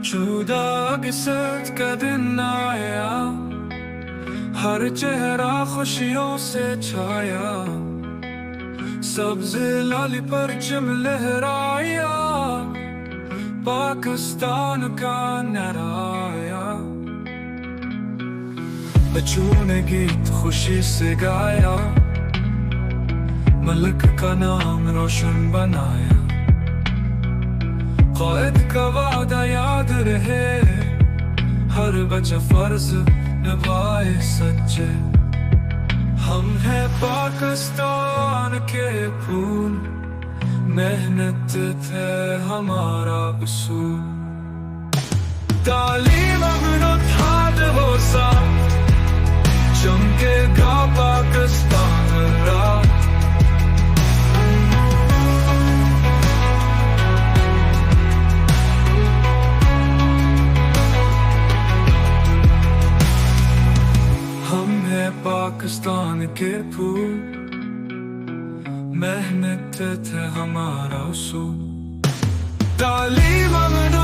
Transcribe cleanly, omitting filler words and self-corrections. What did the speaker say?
जुदा गिसत का दिन आया, हर चेहरा खुशियों से छाया, सब्ज़ लाली परचम लहराया, पाकिस्तान का नाराया। बच्चों ने गीत खुशी से गाया, मुल्क का नाम रोशन बनाया। क़ायद का वादा याद रहे, हर बच्चा फर्ज निभाए सच्चे। हम हैं पाकिस्तान के फूल, मेहनत थे हमारा उसूल। तालीम अमन था वो साथ, चमकेगा पाकिस्तान रात। हम हैं पाकिस्तान के फूल, मेहनत थे हमारा उसूल। तालीम अमन